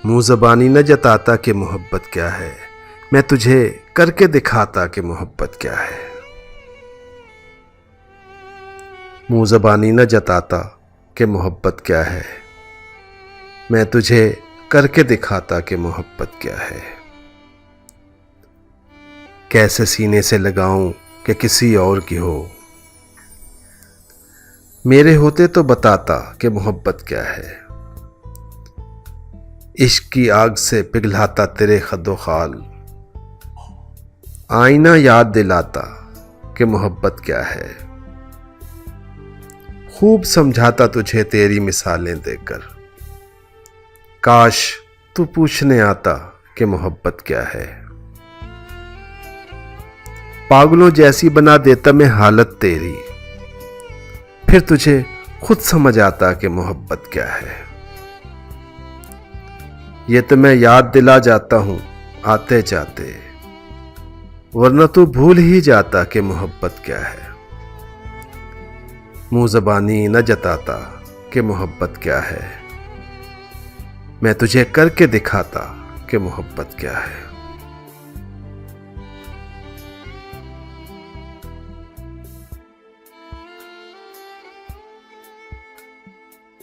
मुंह ज़बानी न जताता कि मोहब्बत क्या है, मैं तुझे करके दिखाता कि मोहब्बत क्या है। मुंह ज़बानी न जताता कि मोहब्बत क्या है, मैं तुझे करके दिखाता कि मोहब्बत क्या है। कैसे सीने से लगाऊं कि किसी और की हो, मेरे होते तो बताता कि मोहब्बत क्या है। इश्क की आग से पिघलाता तेरे खद्दो खाल, आईना याद दिलाता कि मोहब्बत क्या है। खूब समझाता तुझे तेरी मिसालें देकर, काश तू पूछने आता कि मोहब्बत क्या है। पागलों जैसी बना देता मैं हालत तेरी, फिर तुझे खुद समझ आता कि मोहब्बत क्या है। ये तो मैं याद दिला जाता हूं आते जाते, वरना तू भूल ही जाता कि मोहब्बत क्या है। मुंह ज़बानी न जताता कि मोहब्बत क्या है, मैं तुझे करके दिखाता कि मोहब्बत क्या है।